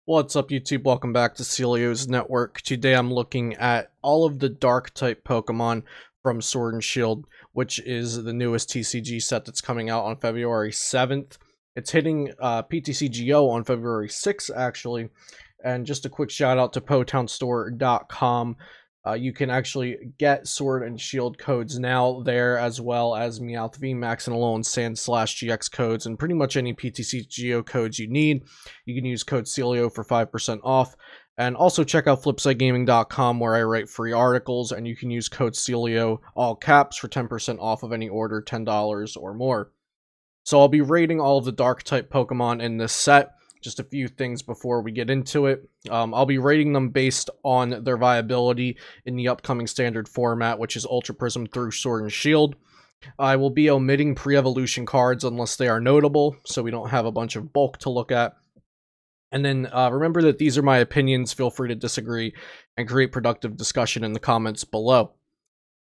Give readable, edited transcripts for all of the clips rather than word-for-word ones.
What's up, YouTube? Welcome back to Celio's Network. Today I'm looking at all of the Dark-type Pokemon from Sword and Shield, which is the newest TCG set that's coming out on February 7th. It's hitting PTCGO on February 6th, actually. And just a quick shout out to PotownStore.com. You can actually get Sword and Shield codes now there, as well as Meowth V, Max and Alolan Sand/GX codes, and pretty much any PTCGO codes you need. You can use code Celio for 5% off. And also check out flipsidegaming.com, where I write free articles, and you can use code Celio, all caps, for 10% off of any order $10 or more. So I'll be rating all of the Dark-type Pokemon in this set. Just a few things before we get into it. I'll be rating them based on their viability in the upcoming standard format, which is Ultra Prism through Sword and Shield. I will be omitting pre-evolution cards unless they are notable, so we don't have a bunch of bulk to look at. And then remember that these are my opinions. Feel free to disagree and create productive discussion in the comments below.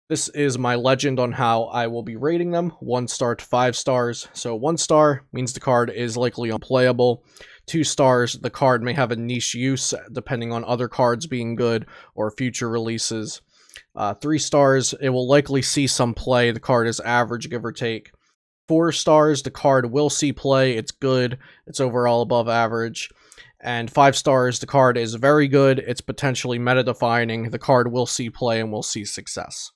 This is my legend on how I will be rating them, 1 star to 5 stars. So 1 star means the card is likely unplayable. 2 stars, the card may have a niche use depending on other cards being good or future releases. 3 stars, it will likely see some play. The card is average, give or take. 4 stars, the card will see play. It's good. It's overall above average. And 5 stars, the card is very good. It's potentially meta-defining. The card will see play and will see success.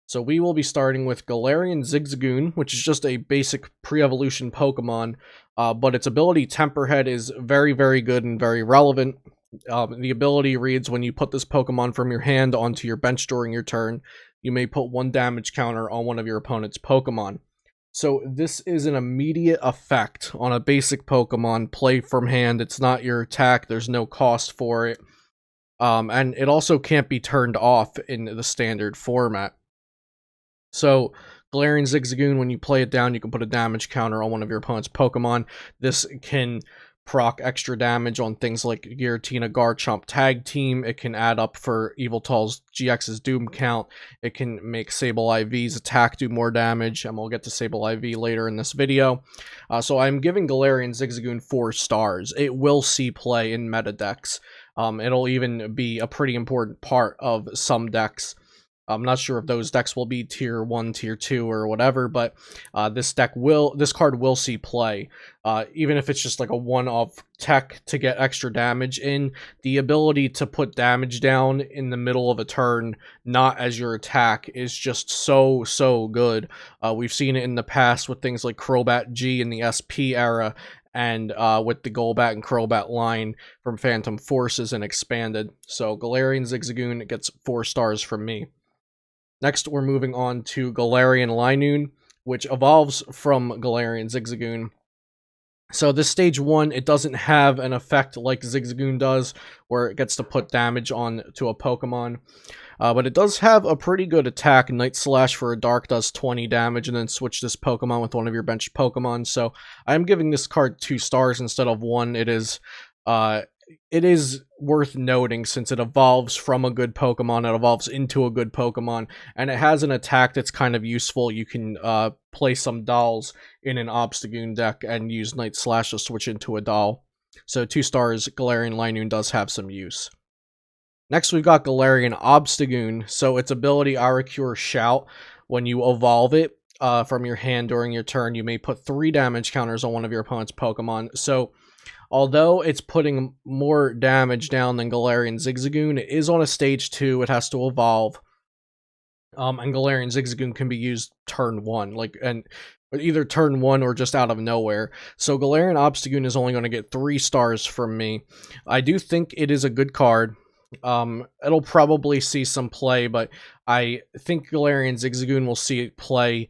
So we will be starting with Galarian Zigzagoon, which is just a basic pre-evolution Pokemon, but its ability Temperhead is very, very good and very relevant. The ability reads, when you put this Pokemon from your hand onto your bench during your turn, you may put 1 damage counter on one of your opponent's Pokemon. So this is an immediate effect on a basic Pokemon, play from hand. It's not your attack, there's no cost for it. And it also can't be turned off in the standard format. So, Galarian Zigzagoon, when you play it down, you can put a damage counter on one of your opponent's Pokemon. This can proc extra damage on things like Giratina, Garchomp Tag Team. It can add up for Yveltal's GX's Doom count. It can make Sableye V's attack do more damage, and we'll get to Sableye V later in this video. So I'm giving Galarian Zigzagoon 4 stars. It will see play in meta decks. It'll even be a pretty important part of some decks. I'm not sure if those decks will be tier 1, tier 2, or whatever, but this card will see play. Even if it's just like a one-off tech to get extra damage in, the ability to put damage down in the middle of a turn, not as your attack, is just so good. We've seen it in the past with things like Crobat G in the SP era, and with the Golbat and Crobat line from Phantom Forces and Expanded. So Galarian Zigzagoon gets 4 stars from me. Next, we're moving on to Galarian Linoone, which evolves from Galarian Zigzagoon. So this stage 1, it doesn't have an effect like Zigzagoon does, where it gets to put damage on to a Pokemon. But it does have a pretty good attack. Night Slash for a Dark does 20 damage, and then switch this Pokemon with one of your bench Pokemon. So I'm giving this card 2 stars instead of 1. It is worth noting, since it evolves from a good Pokemon, it evolves into a good Pokemon, and it has an attack that's kind of useful. You can play some dolls in an Obstagoon deck and use Night Slash to switch into a doll. So 2 stars, Galarian Linoone does have some use. Next, we've got Galarian Obstagoon. So its ability, Auracure Shout, when you evolve it from your hand during your turn, you may put 3 damage counters on one of your opponent's Pokemon. So although it's putting more damage down than Galarian Zigzagoon, it is on a stage 2, it has to evolve. And Galarian Zigzagoon can be used turn 1, and either turn 1 or just out of nowhere. So Galarian Obstagoon is only going to get 3 stars from me. I do think it is a good card. It'll probably see some play, but I think Galarian Zigzagoon will see it play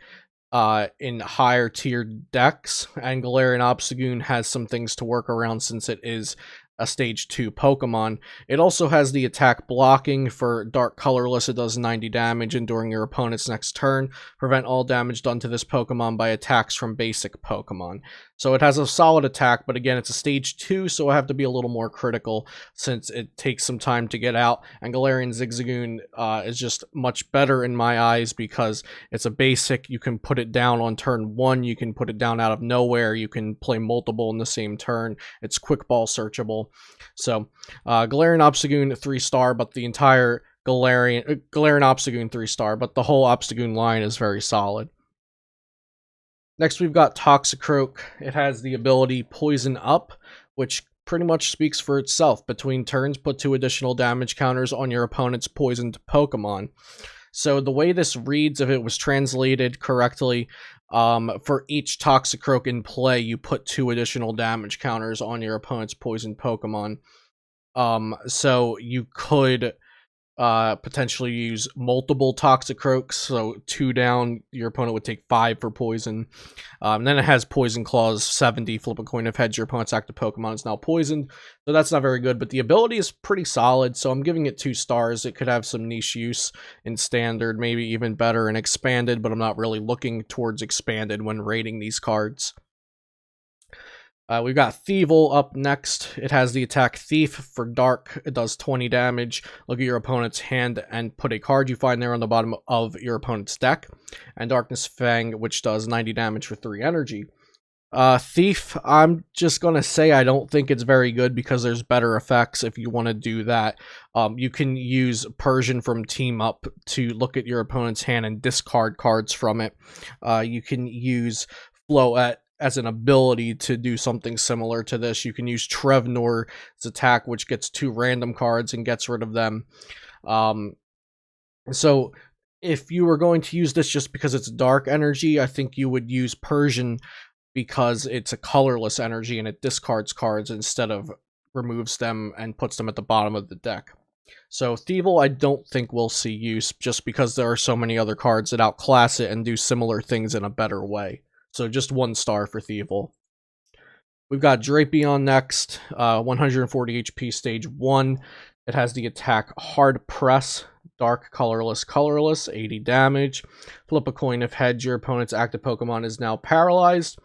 in higher tier decks, and Galarian Obstagoon has some things to work around since it is a stage 2 Pokemon. It also has the attack blocking. For Dark Colorless, it does 90 damage, and during your opponent's next turn, prevent all damage done to this Pokemon by attacks from basic Pokemon. So it has a solid attack, but again, it's a stage 2, so I have to be a little more critical since it takes some time to get out. And Galarian Zigzagoon is just much better in my eyes because it's a basic. You can put it down on turn 1, you can put it down out of nowhere, you can play multiple in the same turn. It's quick ball searchable. So Galarian Obstagoon 3-star, but the entire Galarian Obstagoon 3-star, but the whole Obstagoon line is very solid. Next, we've got Toxicroak. It has the ability Poison Up, which pretty much speaks for itself. Between turns, put 2 additional damage counters on your opponent's poisoned Pokemon. So the way this reads, if it was translated correctly, for each Toxicroak in play, you put 2 additional damage counters on your opponent's poisoned Pokemon. So you could potentially use multiple Toxicroaks, so 2 down, your opponent would take 5 for poison. Then it has Poison Claws 70, flip a coin of heads, your opponent's active Pokemon is now poisoned, so that's not very good, but the ability is pretty solid, so I'm giving it 2 stars. It could have some niche use in Standard, maybe even better in Expanded, but I'm not really looking towards Expanded when rating these cards. We've got Thievul up next. It has the attack Thief for Dark. It does 20 damage. Look at your opponent's hand and put a card you find there on the bottom of your opponent's deck. And Darkness Fang, which does 90 damage for 3 energy. Thief, I'm just going to say I don't think it's very good because there's better effects if you want to do that. You can use Persian from Team Up to look at your opponent's hand and discard cards from it. You can use Floette as an ability to do something similar to this. You can use Trevnor's attack, which gets 2 random cards and gets rid of them. So if you were going to use this just because it's dark energy, I think you would use Persian because it's a colorless energy and it discards cards instead of removes them and puts them at the bottom of the deck. So Thievul I don't think we'll see use just because there are so many other cards that outclass it and do similar things in a better way. So just 1 star for Thievul. We've got Drapion next, 140 HP, stage 1. It has the attack Hard Press, Dark, Colorless, 80 damage. Flip a coin if heads, your opponent's active Pokemon is now paralyzed.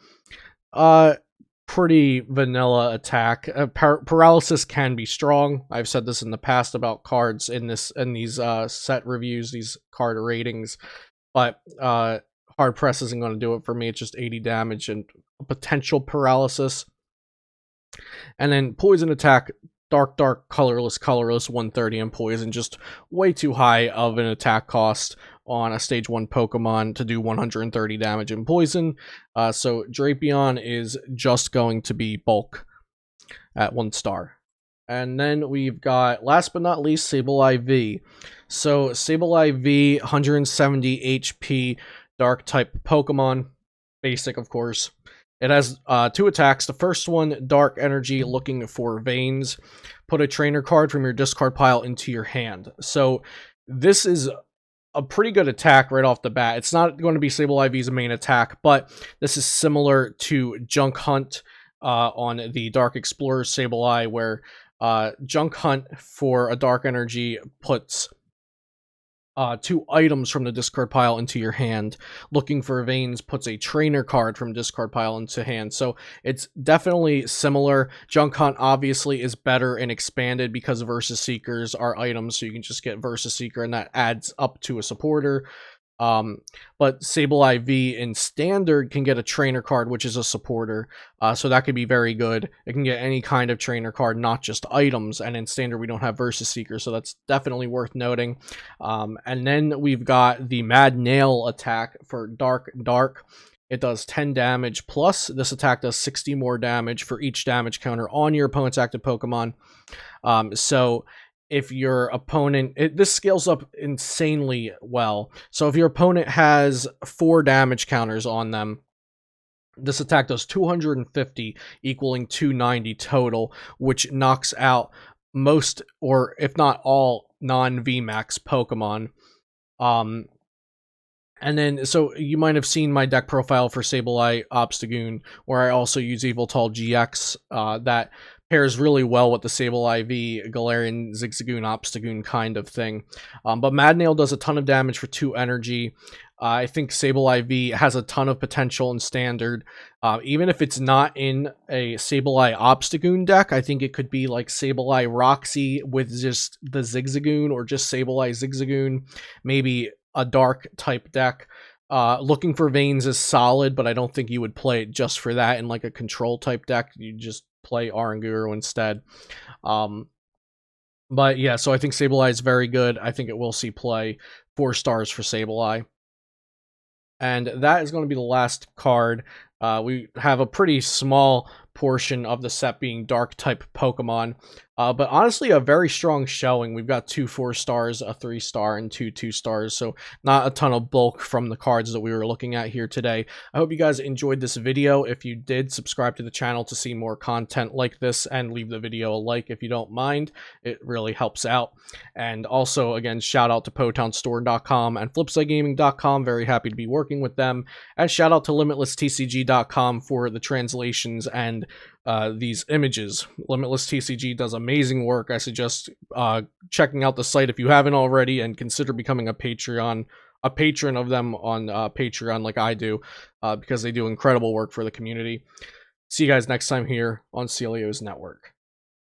Pretty vanilla attack. Paralysis can be strong. I've said this in the past about cards in these set reviews, these card ratings, but Hard Press isn't going to do it for me. It's just 80 damage and potential paralysis. And then Poison Attack, Dark, Colorless, 130 and Poison. Just way too high of an attack cost on a stage 1 Pokemon to do 130 damage and Poison. So Drapion is just going to be bulk at 1 star. And then we've got, last but not least, Sableye V. So Sableye V, 170 HP, Dark type Pokemon, basic of course. It has 2 attacks. The first one, Dark Energy, looking for veins. Put a trainer card from your discard pile into your hand. So this is a pretty good attack right off the bat. It's not going to be Sableye V's main attack, but this is similar to Junk Hunt on the Dark Explorer Sableye, where Junk Hunt for a Dark Energy puts 2 items from the discard pile into your hand. Looking for veins puts a trainer card from discard pile into hand. So it's definitely similar. Junk Hunt obviously is better and expanded because Versus Seekers are items, so you can just get Versus Seeker and that adds up to a supporter. But Sableye V in Standard can get a trainer card, which is a supporter, so that could be very good. It can get any kind of trainer card, not just items, and in Standard we don't have Versus Seeker, so that's definitely worth noting. And then we've got the Mad Nail attack for Dark. It does 10 damage, plus this attack does 60 more damage for each damage counter on your opponent's active Pokemon. So if your opponent, this scales up insanely well. So if your opponent has 4 damage counters on them, this attack does 250, equaling 290 total, which knocks out most, or if not all, non-VMAX Pokemon. And then, so you might have seen my deck profile for Sableye Obstagoon, where I also use Yveltal GX, that pairs really well with the Sableye V, Galarian Zigzagoon, Obstagoon kind of thing. But Mad Nail does a ton of damage for 2 energy. I think Sableye V has a ton of potential in standard. Even if it's not in a Sableye Obstagoon deck, I think it could be like Sableye Roxy with just the Zigzagoon, or just Sableye Zigzagoon, maybe a dark type deck. Looking for Veins is solid, but I don't think you would play it just for that in like a control type deck. You just play Oranguru instead. But yeah, so I think Sableye is very good. I think it will see play. 4 stars for Sableye. And that is going to be the last card. We have a pretty small portion of the set being dark type Pokemon, but honestly a very strong showing. We've got 2 4-stars, a 3-star, and 2 2-stars, so not a ton of bulk from the cards that we were looking at here today. I hope you guys enjoyed this video. If you did, subscribe to the channel to see more content like this, and leave the video a like if you don't mind. It really helps out. And also, again, shout out to PotownStore.com and FlipsideGaming.com. Very happy to be working with them. And shout out to LimitlessTCG.com for the translations and these images. Limitless TCG does amazing work. I suggest checking out the site if you haven't already, and consider becoming a patron of them on Patreon like I do, because they do incredible work for the community. See you guys next time here on Celio's Network.